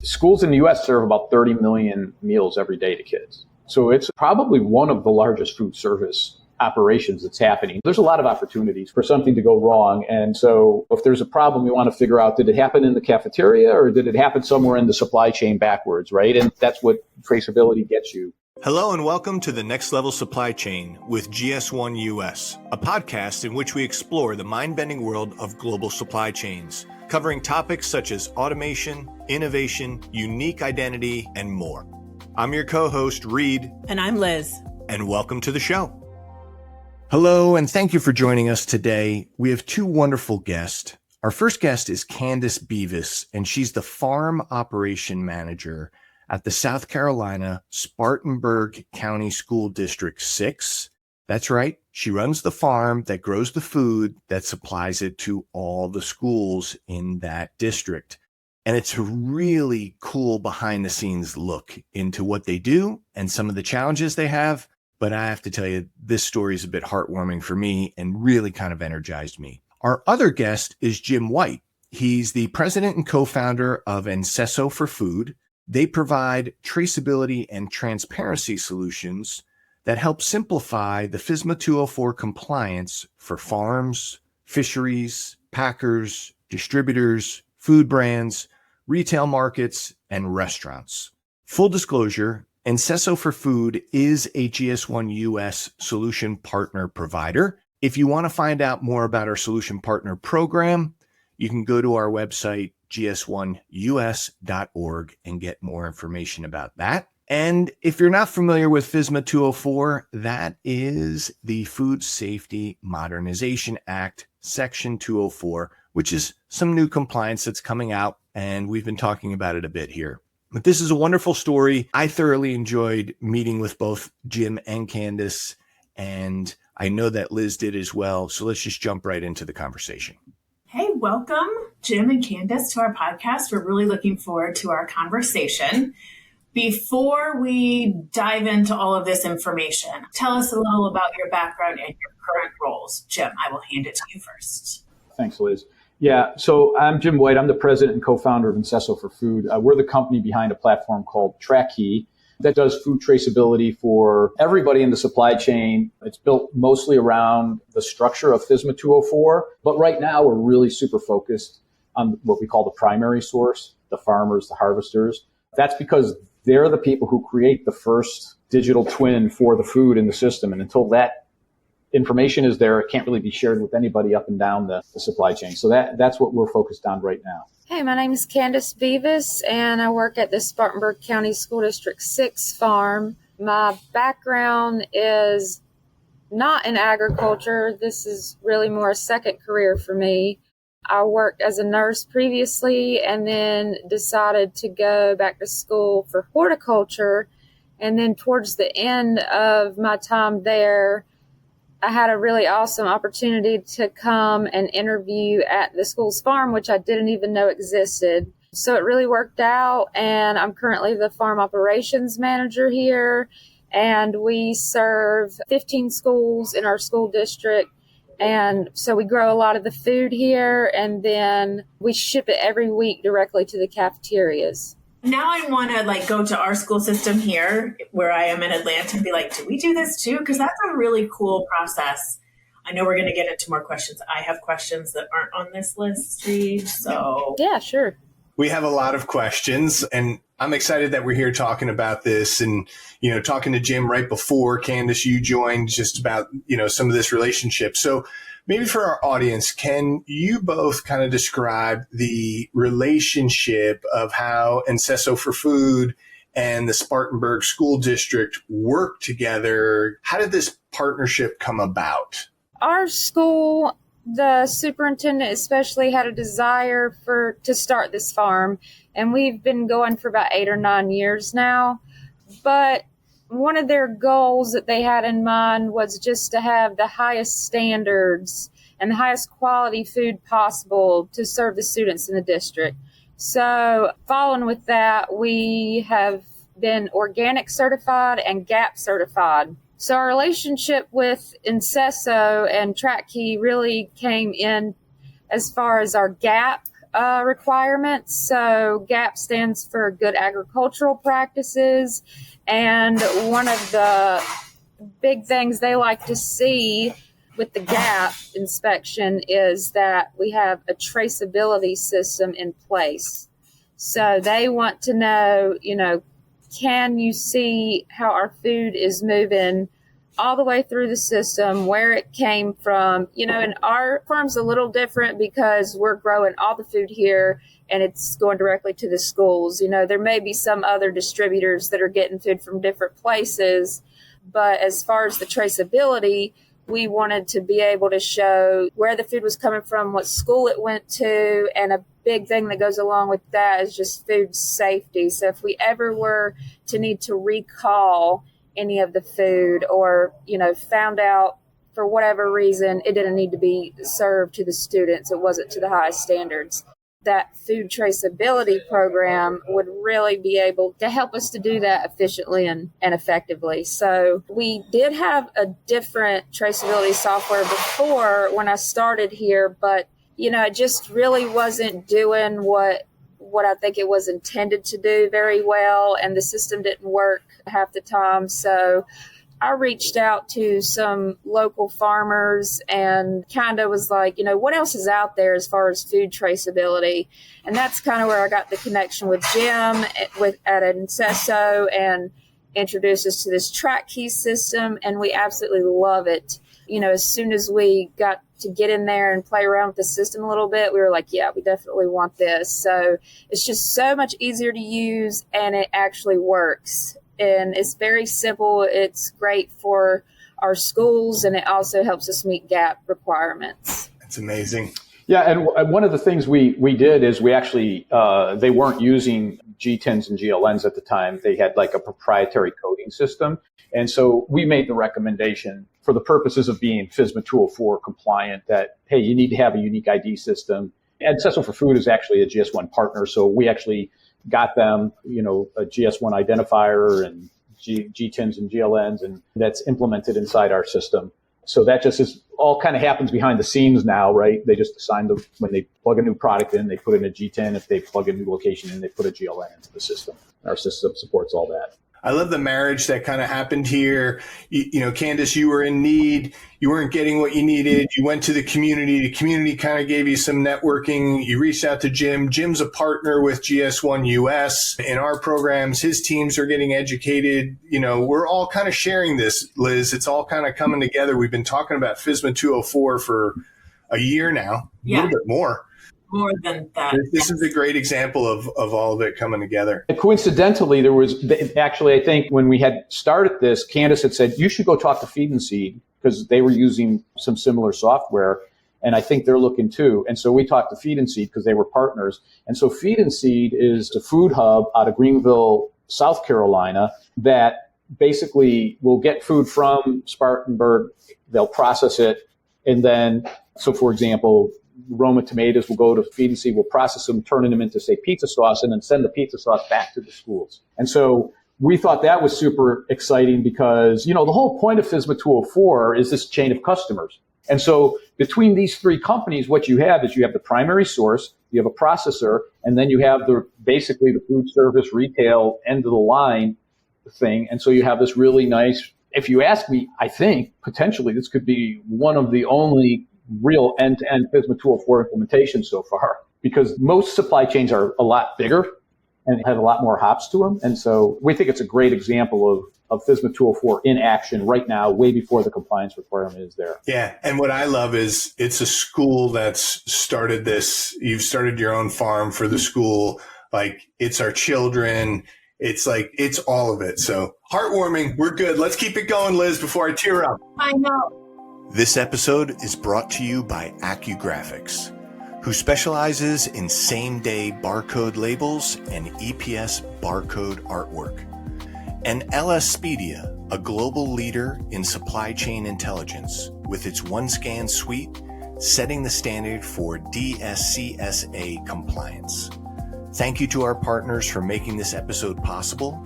schools in the U.S. serve about 30 million meals every day to kids. So it's probably one of the largest food service operations that's happening. There's a lot of opportunities for something to go wrong. And so if there's a problem, we want to figure out, did it happen in the cafeteria or did it happen somewhere in the supply chain backwards, right? And that's what traceability gets you. Hello and welcome to the Next Level Supply Chain with GS1 US, a podcast in which we explore the mind-bending world of global supply chains, covering topics such as automation, innovation, unique identity, and more. I'm your co-host, Reed. And I'm Liz. And welcome to the show. Hello, and thank you for joining us today. We have two wonderful guests. Our first guest is Candice Bevis, and she's the Farm Operation Manager at the South Carolina Spartanburg County School District 6. That's right. She runs the farm that grows the food that supplies it to all the schools in that district. And it's a really cool behind the scenes look into what they do and some of the challenges they have. But I have to tell you, this story is a bit heartwarming for me and really kind of energized me. Our other guest is Jim White. He's the president and co-founder of ENSESO4Food. They provide traceability and transparency solutions that help simplify the FSMA 204 compliance for farms, fisheries, packers, distributors, food brands, retail markets, and restaurants. Full disclosure, ENSESO4Food is a GS1 US solution partner provider. If you want to find out more about our solution partner program, you can go to our website, gs1us.org, and get more information about that. And if you're not familiar with FSMA 204, that is the Food Safety Modernization Act, Section 204, which is some new compliance that's coming out, and we've been talking about it a bit here. But this is a wonderful story. I thoroughly enjoyed meeting with both Jim and Candice, and I know that Liz did as well. So let's just jump right into the conversation. Hey, welcome, Jim and Candice, to our podcast. We're really looking forward to our conversation. Before we dive into all of this information, tell us a little about your background and your current roles. Jim, I will hand it to you first. Thanks, Liz. Yeah, so I'm Jim White. I'm the president and co-founder of ENSESO4Food. We're the company behind a platform called Trakkey that does food traceability for everybody in the supply chain. It's built mostly around the structure of FSMA 204, but right now we're really super focused on what we call the primary source, the farmers, the harvesters. That's because they're the people who create the first digital twin for the food in the system. And until that information is there, it can't really be shared with anybody up and down the supply chain. So that's what we're focused on right now. Hey, my name is Candice Bevis, and I work at the Spartanburg County School District 6 farm. My background is not in agriculture. This is really more a second career for me. I worked as a nurse previously and then decided to go back to school for horticulture. And then towards the end of my time there, I had a really awesome opportunity to come and interview at the school's farm, which I didn't even know existed. So it really worked out, and I'm currently the farm operations manager here, and we serve 15 schools in our school district. And so we grow a lot of the food here, and then we ship it every week directly to the cafeterias. Now I want to go to our school system here where I am in Atlanta and be like, do we do this too? Because that's a really cool process. I know we're going to get into more questions. I have questions that aren't on this list, Reed. So yeah, sure. We have a lot of questions, and I'm excited that we're here talking about this and, talking to Jim right before Candice, you joined, just about, some of this relationship. So maybe for our audience, can you both kind of describe the relationship of how ENSESO4Food and the Spartanburg School District work together? How did this partnership come about? Our school, the superintendent especially, had a desire to start this farm, and we've been going for about 8 or 9 years now. But one of their goals that they had in mind was just to have the highest standards and the highest quality food possible to serve the students in the district. So following with that, we have been organic certified and GAP certified. So our relationship with ENSESO and Trakkey really came in as far as our GAP requirements. So GAP stands for Good Agricultural Practices. And one of the big things they like to see with the GAP inspection is that we have a traceability system in place. So they want to know, can you see how our food is moving all the way through the system, where it came from? And our farm's a little different because we're growing all the food here and it's going directly to the schools. There may be some other distributors that are getting food from different places, but as far as the traceability, we wanted to be able to show where the food was coming from, what school it went to, and a big thing that goes along with that is just food safety. So if we ever were to need to recall any of the food or, found out for whatever reason it didn't need to be served to the students, it wasn't to the highest standards, that food traceability program would really be able to help us to do that efficiently and effectively. So we did have a different traceability software before when I started here, but it just really wasn't doing what I think it was intended to do very well, and the system didn't work half the time. So I reached out to some local farmers and kind of was like, what else is out there as far as food traceability? And that's kind of where I got the connection with Jim at ENSESO and introduced us to this Trakkey system. And we absolutely love it. As soon as we got to get in there and play around with the system a little bit, we were like, yeah, we definitely want this. So it's just so much easier to use and it actually works. And it's very simple. It's great for our schools, and it also helps us meet GAP requirements. That's amazing. Yeah, and one of the things we did is we actually, they weren't using G10s and GLNs at the time. They had like a proprietary coding system. And so we made the recommendation for the purposes of being FSMA 204 compliant that, hey, you need to have a unique ID system. ENSESO4Food is actually a GS1 partner, so we actually got them, a GS1 identifier and G10s and GLNs, and that's implemented inside our system. So that just is all kind of happens behind the scenes now, right? They just assign them when they plug a new product in, they put in a G10. If they plug a new location in, they put a GLN into the system. Our system supports all that. I love the marriage that kind of happened here. Candice, you were in need. You weren't getting what you needed. You went to the community. The community kind of gave you some networking. You reached out to Jim. Jim's a partner with GS1 US in our programs. His teams are getting educated. We're all kind of sharing this, Liz. It's all kind of coming together. We've been talking about FSMA 204 for a year now, a little bit more. More than that. This is a great example of all of it coming together. And coincidentally, there was actually, I think when we had started this, Candice had said, you should go talk to Feed and Seed because they were using some similar software. And I think they're looking too. And so we talked to Feed and Seed because they were partners. And so Feed and Seed is a food hub out of Greenville, South Carolina, that basically will get food from Spartanburg. They'll process it. And then, so for example, Roma tomatoes will go to Feed and Seed, we'll process them, turning them into, say, pizza sauce, and then send the pizza sauce back to the schools. And so we thought that was super exciting because, the whole point of FSMA 204 is this chain of customers. And so between these three companies, what you have is you have the primary source, you have a processor, and then you have basically the food service retail end of the line thing. And so you have this really nice, if you ask me, I think potentially this could be one of the only real end-to-end FSMA 204 implementation so far, because most supply chains are a lot bigger and have a lot more hops to them. And so we think it's a great example of FSMA 204 in action right now, way before the compliance requirement is there. Yeah. And what I love is it's a school that's started this. You've started your own farm for the school. Like, it's our children. It's like, it's all of it. So heartwarming. We're good. Let's keep it going, Liz, before I tear up. I know. This episode is brought to you by AccuGraphics, who specializes in same-day barcode labels and EPS barcode artwork, and LS Speedia, a global leader in supply chain intelligence, with its OneScan suite setting the standard for DSCSA compliance. Thank you to our partners for making this episode possible.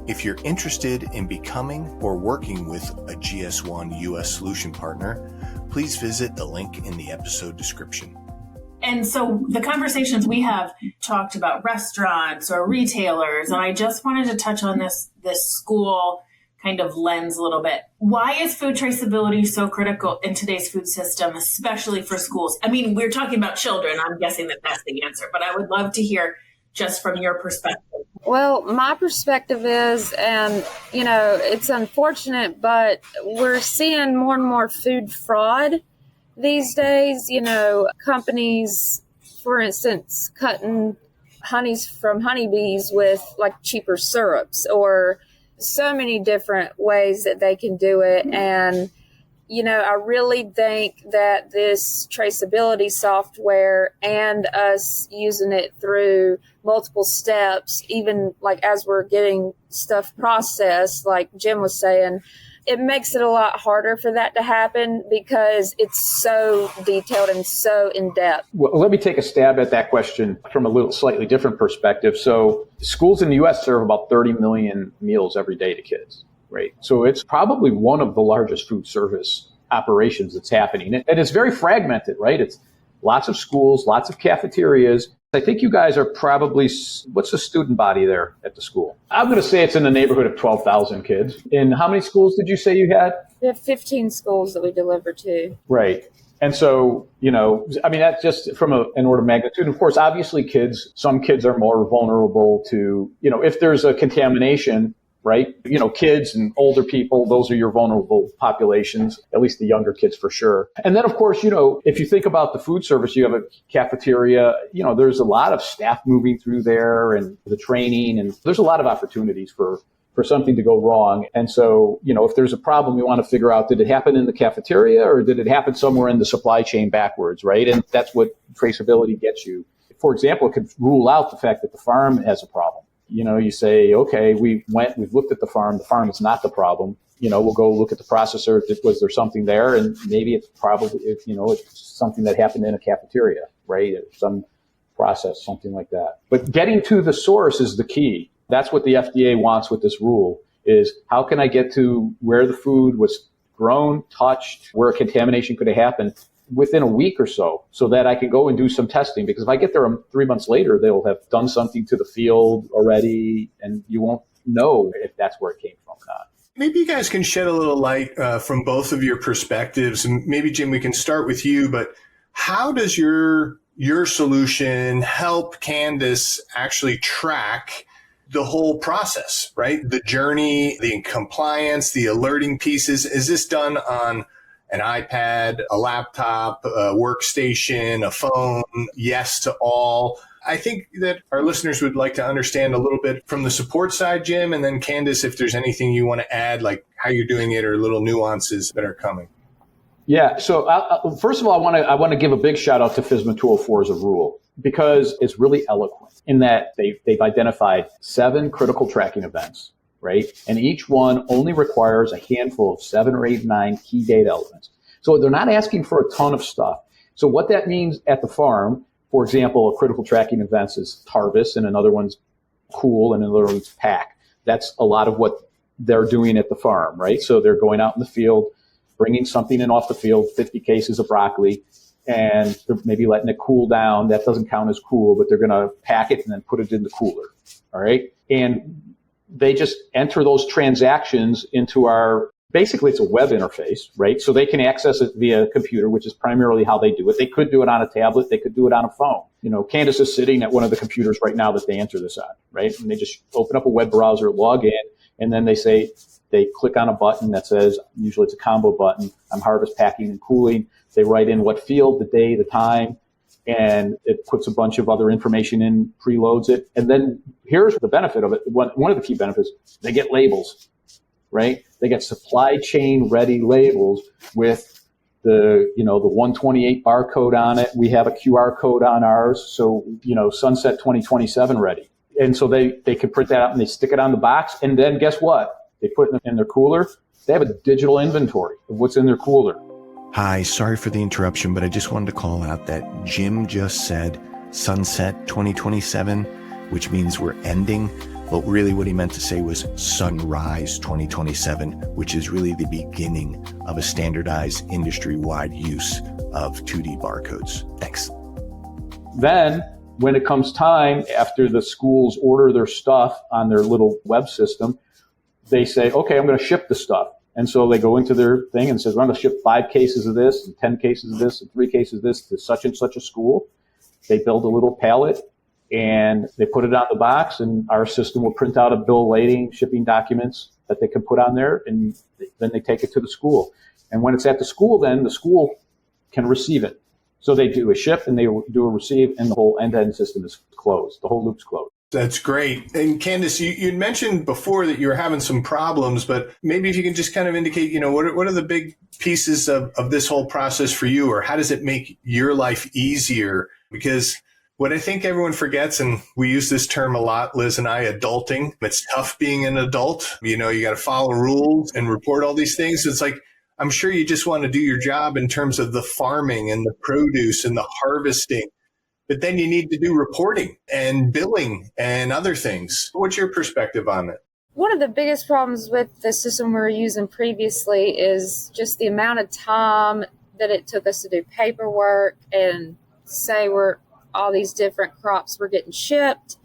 If you're interested in becoming or working with a GS1 US solution partner, please visit the link in the episode description. And so the conversations we have talked about restaurants or retailers, and I just wanted to touch on this school kind of lens a little bit. Why is food traceability so critical in today's food system, especially for schools? I mean, we're talking about children. I'm guessing that that's the answer, but I would love to hear just from your perspective. Well, my perspective is, and it's unfortunate, but we're seeing more and more food fraud these days. Companies, for instance, cutting honeys from honeybees with like cheaper syrups, or so many different ways that they can do it. And, I really think that this traceability software and us using it through multiple steps, even like as we're getting stuff processed, like Jim was saying, it makes it a lot harder for that to happen because it's so detailed and so in depth. Well, let me take a stab at that question from a little slightly different perspective. So schools in the U.S. serve about 30 million meals every day to kids, right? So it's probably one of the largest food service operations that's happening. And it's very fragmented, right? It's lots of schools, lots of cafeterias. I think you guys are probably, what's the student body there at the school? I'm going to say it's in the neighborhood of 12,000 kids. And how many schools did you say you had? We have 15 schools that we deliver to. Right. And so, that's just from an order of magnitude. And of course, obviously some kids are more vulnerable to, if there's a contamination, right? Kids and older people, those are your vulnerable populations, at least the younger kids for sure. And then, of course, if you think about the food service, you have a cafeteria, there's a lot of staff moving through there and the training, and there's a lot of opportunities for something to go wrong. And so, if there's a problem, we want to figure out, did it happen in the cafeteria or did it happen somewhere in the supply chain backwards, right? And that's what traceability gets you. For example, it could rule out the fact that the farm has a problem. You say, okay, we've looked at the farm is not the problem. We'll go look at the processor. Was there something there? And maybe it's probably, it's something that happened in a cafeteria, right? Some process, something like that. But getting to the source is the key. That's what the FDA wants with this rule, is how can I get to where the food was grown, touched, where contamination could have happened within a week or so that I can go and do some testing. Because if I get there 3 months later, they'll have done something to the field already, and you won't know if that's where it came from or not. Maybe you guys can shed a little light from both of your perspectives. And maybe, Jim, we can start with you, but how does your solution help Candice actually track the whole process, right? The journey, the compliance, the alerting pieces. Is this done on an iPad, a laptop, a workstation, a phone? Yes to all. I think that our listeners would like to understand a little bit from the support side, Jim, and then Candice, if there's anything you want to add, like how you're doing it or little nuances that are coming. Yeah. So first of all, I want to give a big shout out to FSMA 204 as a rule, because it's really eloquent in that they've identified 7 critical tracking events, right? And each one only requires a handful of 7 or 8, 9 key data elements. So they're not asking for a ton of stuff. So what that means at the farm, for example, a critical tracking event is harvest, and another one's cool, and another one's pack. That's a lot of what they're doing at the farm, right? So they're going out in the field, bringing something in off the field, 50 cases of broccoli, and they're maybe letting it cool down. That doesn't count as cool, but they're going to pack it and then put it in the cooler, all right? And they just enter those transactions into basically it's a web interface, right? So they can access it via computer, which is primarily how they do it. They could do it on a tablet. They could do it on a phone. Candice is sitting at one of the computers right now that they enter this on, right? And they just open up a web browser, log in, and then they click on a button that says, usually it's a combo button, I'm harvest, packing, and cooling. They write in what field, the day, the time, and it puts a bunch of other information in, preloads it. And then here's the benefit of it. One of the key benefits, they get labels, right? They get supply chain ready labels with the 128 barcode on it. We have a QR code on ours. So, sunset 2027 ready. And so they can print that out and they stick it on the box. And then guess what? They put it in their cooler. They have a digital inventory of what's in their cooler. Hi, sorry for the interruption, but I just wanted to call out that Jim just said sunset 2027, which means we're ending. But really what he meant to say was sunrise 2027, which is really the beginning of a standardized industry-wide use of 2D barcodes. Thanks. Then when it comes time, after the schools order their stuff on their little web system, they say, okay, I'm going to ship the stuff. And so they go into their thing and says, I'm going to ship 5 cases of this and 10 cases of this and 3 cases of this to such and such a school. They build a little pallet and they put it on the box, and our system will print out a bill of lading, shipping documents that they can put on there, and then they take it to the school. And when it's at the school, then the school can receive it. So they do a ship and they do a receive, and the whole end-to-end system is closed. The whole loop's closed. That's great. And Candice, you'd mentioned before that you were having some problems, but maybe if you can just kind of indicate, what are the big pieces of this whole process for you, or how does it make your life easier? Because what I think everyone forgets, and we use this term a lot, Liz and I, adulting. It's tough being an adult. You got to follow rules and report all these things. It's like, I'm sure you just want to do your job in terms of the farming and the produce and the harvesting, but then you need to do reporting and billing and other things. What's your perspective on it? One of the biggest problems with the system we were using previously is just the amount of time that it took us to do paperwork and say all these different crops were getting shipped.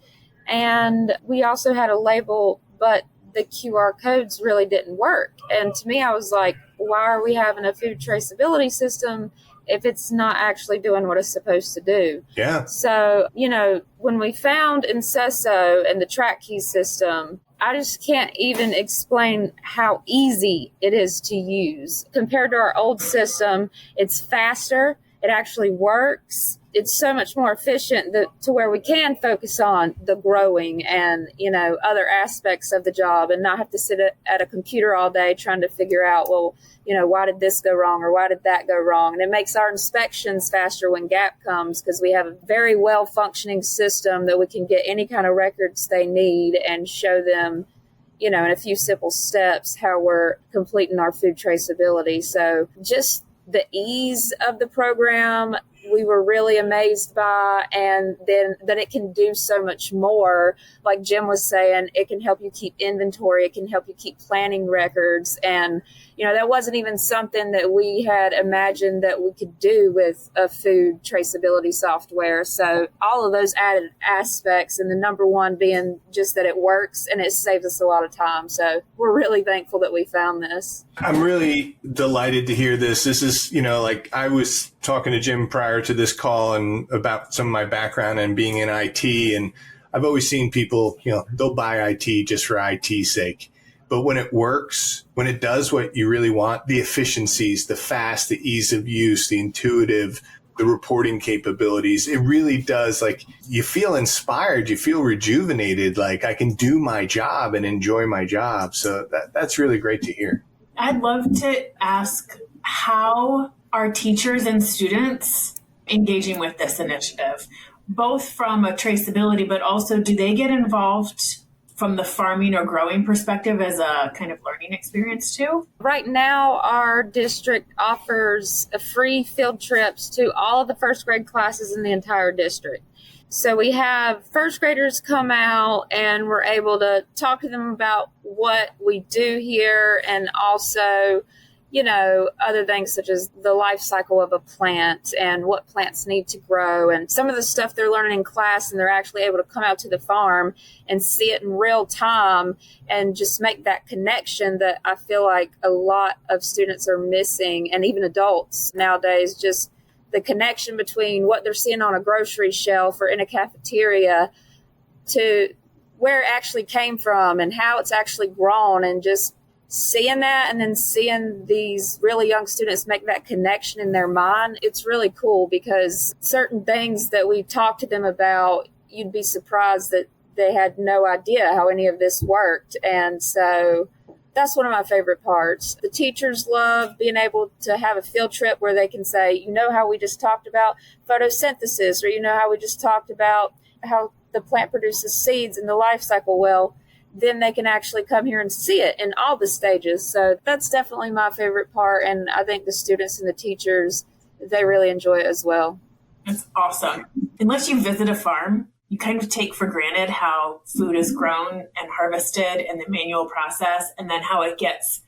And we also had a label, but the QR codes really didn't work. And to me, I was like, why are we having a food traceability system if it's not actually doing what it's supposed to do? Yeah. So, when we found ENSESO and the Trakkey system, I just can't even explain how easy it is to use. Compared to our old system, it's faster. It actually works. It's so much more efficient to where we can focus on the growing and, other aspects of the job and not have to sit at a computer all day trying to figure out, why did this go wrong or why did that go wrong? And it makes our inspections faster when gap comes because we have a very well functioning system that we can get any kind of records they need and show them, in a few simple steps how we're completing our food traceability. So just the ease of the program, we were really amazed by, and then that it can do so much more. Like Jim was saying, it can help you keep inventory. It can help you keep planning records. And, that wasn't even something that we had imagined that we could do with a food traceability software. So all of those added aspects, and the number one being just that it works and it saves us a lot of time. So we're really thankful that we found this. I'm really delighted to hear this. This is, I was talking to Jim prior to this call and about some of my background and being in IT. And I've always seen people, they'll buy IT just for IT's sake. But when it works, when it does what you really want, the efficiencies, the fast, the ease of use, the intuitive, the reporting capabilities, it really does, you feel inspired, you feel rejuvenated, like I can do my job and enjoy my job. So that's really great to hear. I'd love to ask, how are teachers and students engaging with this initiative, both from a traceability, but also do they get involved from the farming or growing perspective as a kind of learning experience too? Right now, our district offers free field trips to all of the first grade classes in the entire district. So we have first graders come out and we're able to talk to them about what we do here, and also, other things such as the life cycle of a plant and what plants need to grow, and some of the stuff they're learning in class, and they're actually able to come out to the farm and see it in real time and just make that connection that I feel like a lot of students are missing, and even adults nowadays, just the connection between what they're seeing on a grocery shelf or in a cafeteria to where it actually came from and how it's actually grown, and just seeing that and then seeing these really young students make that connection in their mind. It's really cool because certain things that we talk to them about, you'd be surprised that they had no idea how any of this worked. And so that's one of my favorite parts. The teachers love being able to have a field trip where they can say, how we just talked about photosynthesis, or how we just talked about how the plant produces seeds in the life cycle. Well, then they can actually come here and see it in all the stages. So that's definitely my favorite part. And I think the students and the teachers, they really enjoy it as well. That's awesome. Unless you visit a farm, you kind of take for granted how food is grown and harvested and the manual process, and then how it gets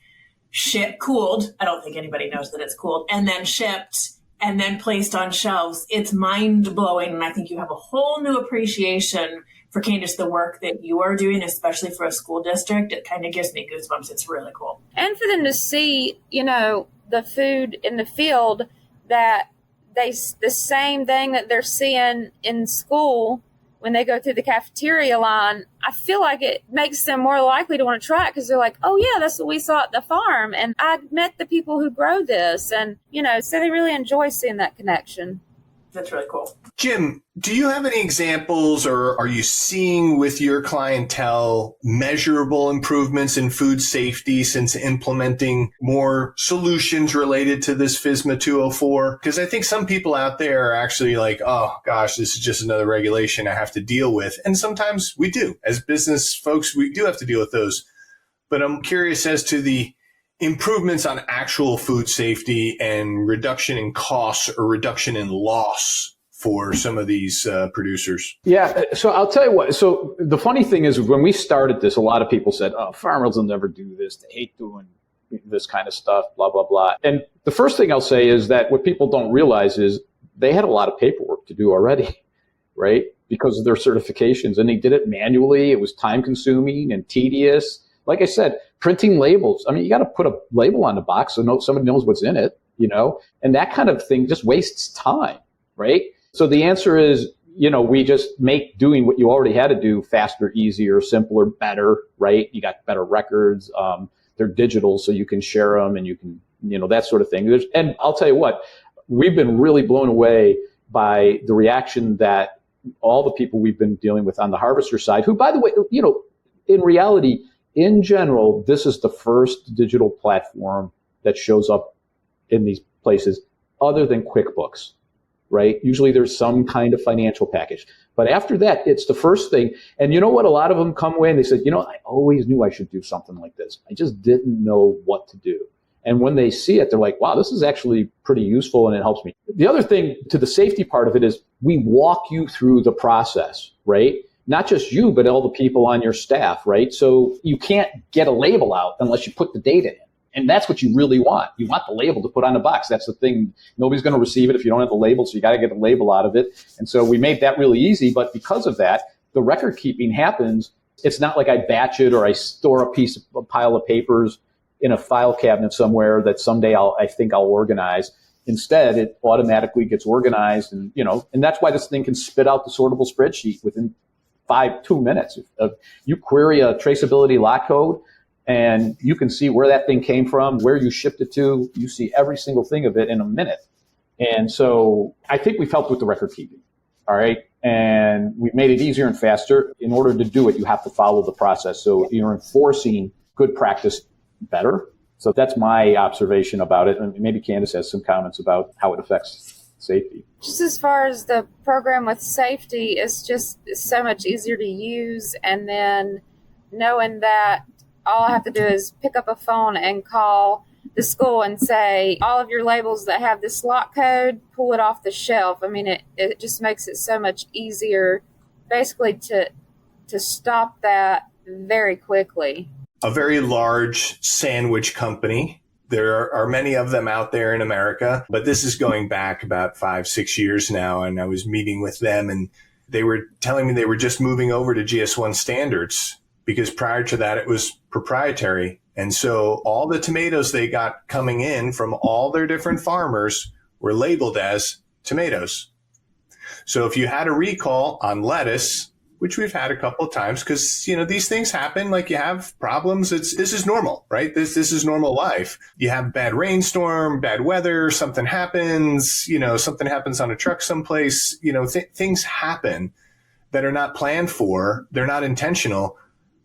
cooled. I don't think anybody knows that it's cooled, and then shipped and then placed on shelves, it's mind blowing. And I think you have a whole new appreciation for, Candice, the work that you are doing, especially for a school district. It kind of gives me goosebumps. It's really cool. And for them to see, the food in the field, that the same thing that they're seeing in school when they go through the cafeteria line, I feel like it makes them more likely to want to try it, because they're like, oh yeah, that's what we saw at the farm. And I met the people who grow this. And, so they really enjoy seeing that connection. That's really cool. Jim, do you have any examples, or are you seeing with your clientele measurable improvements in food safety since implementing more solutions related to this FSMA 204? Because I think some people out there are actually like, oh gosh, this is just another regulation I have to deal with. And sometimes we do. As business folks, we do have to deal with those. But I'm curious as to the improvements on actual food safety and reduction in costs or reduction in loss for some of these producers. Yeah. So I'll tell you what. So the funny thing is, when we started this, a lot of people said, oh, farmers will never do this. They hate doing this kind of stuff, blah, blah, blah. And the first thing I'll say is that what people don't realize is they had a lot of paperwork to do already, right? Because of their certifications, and they did it manually. It was time consuming and tedious. Like I said, printing labels. I mean, you got to put a label on the box so somebody knows what's in it, and that kind of thing just wastes time, right? So the answer is, we just make doing what you already had to do faster, easier, simpler, better, right? You got better records. They're digital, so you can share them and you can, that sort of thing. And I'll tell you what, we've been really blown away by the reaction that all the people we've been dealing with on the harvester side, who, by the way, in reality, in general, this is the first digital platform that shows up in these places other than QuickBooks, right? Usually there's some kind of financial package. But after that, it's the first thing. And you know what? A lot of them come away and they said, I always knew I should do something like this. I just didn't know what to do. And when they see it, they're like, wow, this is actually pretty useful and it helps me. The other thing to the safety part of it is we walk you through the process, right? Not just you, but all the people on your staff, right? So you can't get a label out unless you put the data in. And that's what you really want. You want the label to put on the box. That's the thing. Nobody's going to receive it if you don't have the label, so you got to get the label out of it. And so we made that really easy. But because of that, the record keeping happens. It's not like I batch it or I store a pile of papers in a file cabinet somewhere that someday I think I'll organize. Instead, it automatically gets organized. And, and that's why this thing can spit out the sortable spreadsheet within 2 minutes. You query a traceability lot code and you can see where that thing came from, where you shipped it to. You see every single thing of it in a minute. And so I think we've helped with the record keeping. All right. And we've made it easier and faster. In order to do it, you have to follow the process. So you're enforcing good practice better. So that's my observation about it. And maybe Candice has some comments about how it affects safety. Just as far as the program with safety, it's so much easier to use. And then knowing that all I have to do is pick up a phone and call the school and say, all of your labels that have this lot code, pull it off the shelf. I mean, it just makes it so much easier basically to stop that very quickly. A very large sandwich company. There are many of them out there in America, but this is going back about 5-6 years now. And I was meeting with them and they were telling me they were just moving over to GS1 Standards because prior to that, it was proprietary. And so all the tomatoes they got coming in from all their different farmers were labeled as tomatoes. So if you had a recall on lettuce, which we've had a couple of times because, these things happen, like you have problems. This is normal, right? This is normal life. You have bad rainstorm, bad weather, something happens, something happens on a truck someplace, things happen that are not planned for. They're not intentional.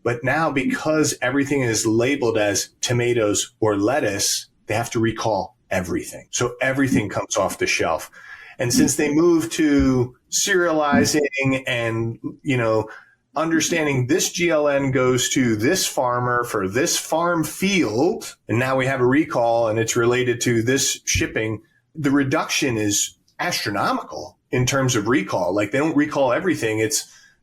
But now because everything is labeled as tomatoes or lettuce, they have to recall everything. So everything comes off the shelf. And since they moved to serializing and, understanding this GLN goes to this farmer for this farm field, and now we have a recall and it's related to this shipping, the reduction is astronomical in terms of recall. Like they don't recall everything.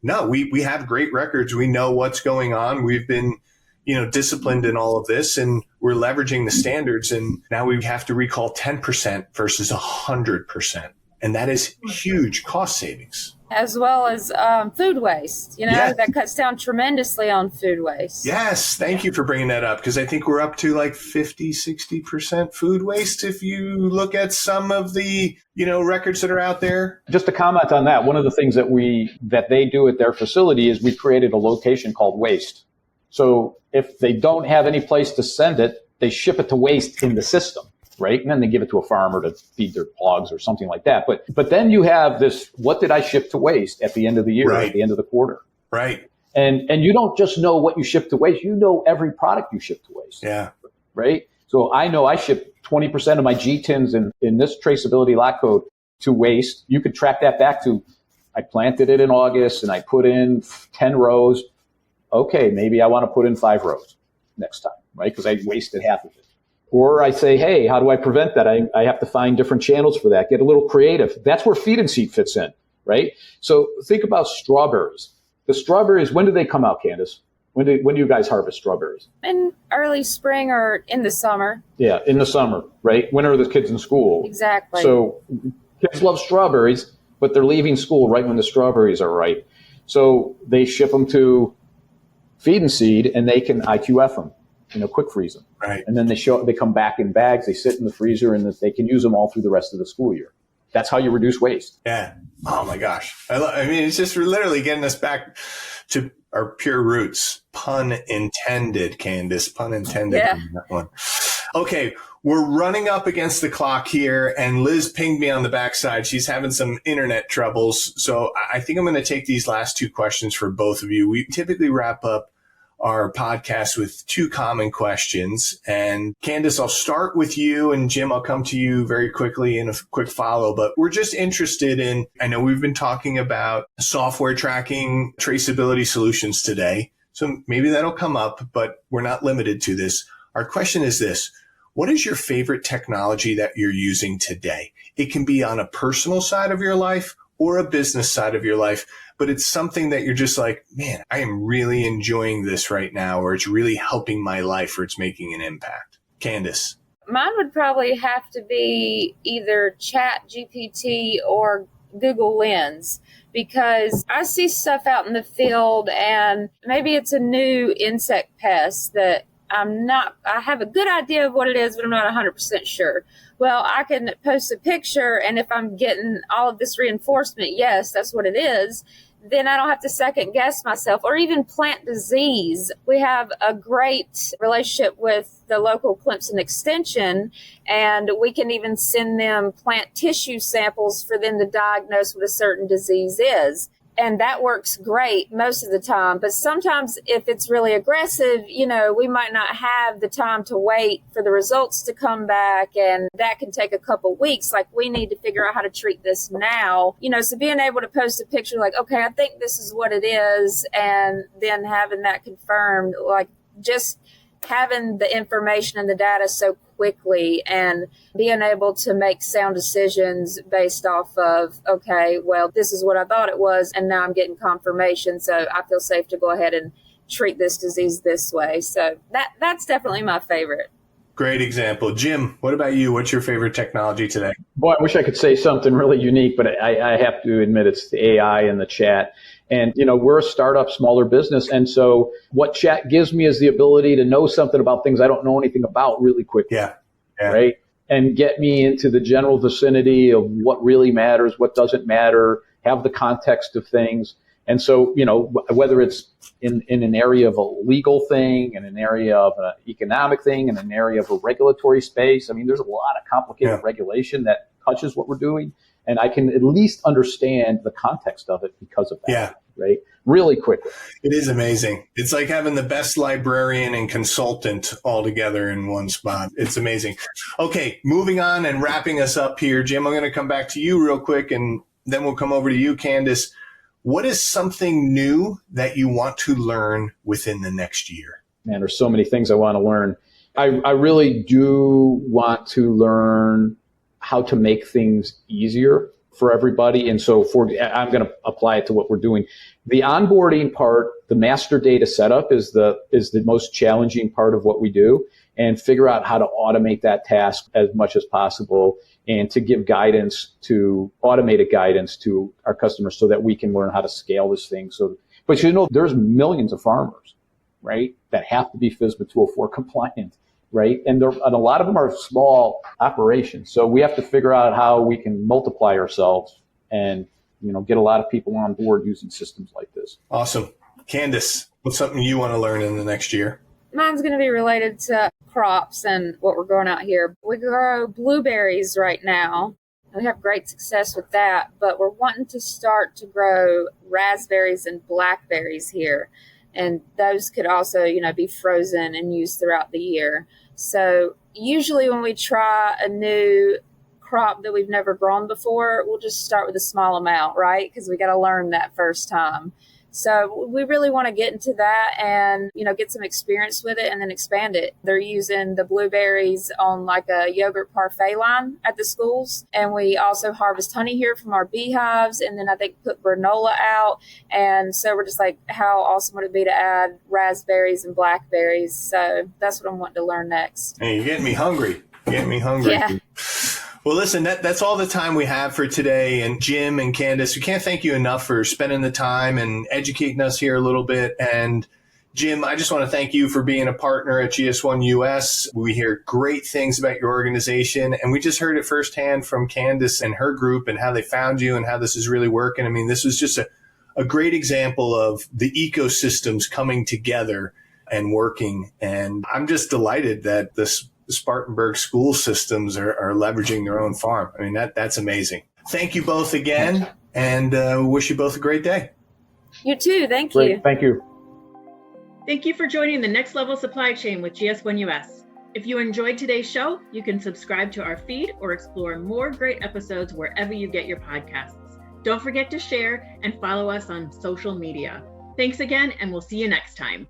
We have great records. We know what's going on. We've been, disciplined in all of this, and we're leveraging the standards, and now we have to recall 10% versus 100%. And that is huge cost savings. As well as food waste. Yes. That cuts down tremendously on food waste. Yes. Thank you for bringing that up, because I think we're up to like 50, 60% food waste if you look at some of the, records that are out there. Just to comment on that, one of the things that they do at their facility is we created a location called waste. So if they don't have any place to send it, they ship it to waste in the system. Right? And then they give it to a farmer to feed their hogs or something like that. But then you have this, what did I ship to waste at the end of the year, right, at the end of the quarter? Right. And you don't just know what you ship to waste. You know every product you ship to waste. Yeah. Right? So I know I ship 20% of my G-tins in this traceability lot code to waste. You could track that back to, I planted it in August and I put in 10 rows. Okay, maybe I want to put in 5 rows next time, right? Because I wasted half of it. Or I say, hey, how do I prevent that? I have to find different channels for that, get a little creative. That's where feed and seed fits in, right? So think about strawberries. The strawberries, when do they come out, Candice? When do you guys harvest strawberries? In early spring or in the summer. Yeah, in the summer, right? When are the kids in school? Exactly. So kids love strawberries, but they're leaving school right when the strawberries are ripe. So they ship them to feed and seed, and they can IQF them. Quick freeze them. Right. And then they come back in bags, they sit in the freezer, and they can use them all through the rest of the school year. That's how you reduce waste. Yeah. Oh my gosh. I mean, it's just literally getting us back to our pure roots. Pun intended, Candice. Pun intended. Yeah. On that one. Okay. We're running up against the clock here, and Liz pinged me on the backside. She's having some internet troubles. So I think I'm going to take these last 2 questions for both of you. We typically wrap up our podcast with 2 common questions. And Candice, I'll start with you, and Jim, I'll come to you very quickly in a quick follow. But we're just interested in, I know we've been talking about software tracking traceability solutions today, so maybe that'll come up, but we're not limited to this. Our question is this: what is your favorite technology that you're using today? It can be on a personal side of your life or a business side of your life, but it's something that you're just like, man, I am really enjoying this right now, or it's really helping my life, or it's making an impact. Candice. Mine would probably have to be either Chat GPT or Google Lens, because I see stuff out in the field and maybe it's a new insect pest that I have a good idea of what it is, but I'm not 100% sure. Well, I can post a picture, and if I'm getting all of this reinforcement, yes, that's what it is, then I don't have to second guess myself. Or even plant disease. We have a great relationship with the local Clemson Extension, and we can even send them plant tissue samples for them to diagnose what a certain disease is. And that works great most of the time. But sometimes if it's really aggressive, we might not have the time to wait for the results to come back. And that can take a couple weeks. Like, we need to figure out how to treat this now. So being able to post a picture like, okay, I think this is what it is. And then having that confirmed, like just having the information and the data so quickly and being able to make sound decisions based off of, okay, well, this is what I thought it was, and now I'm getting confirmation, so I feel safe to go ahead and treat this disease this way. So that's definitely my favorite. Great example. Jim, what about you? What's your favorite technology today? Boy, I wish I could say something really unique, but I have to admit it's the AI and the chat. And, we're a startup, smaller business. And so what chat gives me is the ability to know something about things I don't know anything about really quickly. Yeah. Right? And get me into the general vicinity of what really matters, what doesn't matter, have the context of things. And so, whether it's in an area of a legal thing, in an area of an economic thing, in an area of a regulatory space, I mean, there's a lot of complicated regulation that touches what we're doing. And I can at least understand the context of it because of that. Yeah. Right? Really quickly. It is amazing. It's like having the best librarian and consultant all together in one spot. It's amazing. Okay, moving on and wrapping us up here. Jim, I'm going to come back to you real quick, and then we'll come over to you, Candice. What is something new that you want to learn within the next year? Man, there's so many things I want to learn. I really do want to learn how to make things easier for everybody. And so I'm going to apply it to what we're doing. The onboarding part, the master data setup is the most challenging part of what we do, and figure out how to automate that task as much as possible and to give automated guidance to our customers so that we can learn how to scale this thing. But there's millions of farmers, right, that have to be FSMA 204 compliant, right? And a lot of them are small operations. So we have to figure out how we can multiply ourselves and, get a lot of people on board using systems like this. Awesome. Candice, what's something you want to learn in the next year? Mine's going to be related to crops and what we're growing out here. We grow blueberries right now. We have great success with that, but we're wanting to start to grow raspberries and blackberries here. And those could also, be frozen and used throughout the year. So usually when we try a new crop that we've never grown before, we'll just start with a small amount, right? Because we got to learn that first time. So we really want to get into that and, get some experience with it and then expand it. They're using the blueberries on like a yogurt parfait line at the schools. And we also harvest honey here from our beehives. And then I think put granola out. And so we're just like, how awesome would it be to add raspberries and blackberries? So that's what I'm wanting to learn next. Hey, you're getting me hungry. Yeah. Well, listen, that's all the time we have for today. And Jim and Candice, we can't thank you enough for spending the time and educating us here a little bit. And Jim, I just want to thank you for being a partner at GS1 US. We hear great things about your organization, and we just heard it firsthand from Candice and her group and how they found you and how this is really working. I mean, this was just a great example of the ecosystems coming together and working. And I'm just delighted that the Spartanburg school systems are leveraging their own farm. I mean, that's amazing. Thank you both again, and wish you both a great day. You too. Thank Great. you. Thank you. Thank you for joining the Next Level Supply Chain with GS1 US. If you enjoyed today's show, you can subscribe to our feed or explore more great episodes wherever you get your podcasts. Don't forget to share and follow us on social media. Thanks again, and we'll see you next time.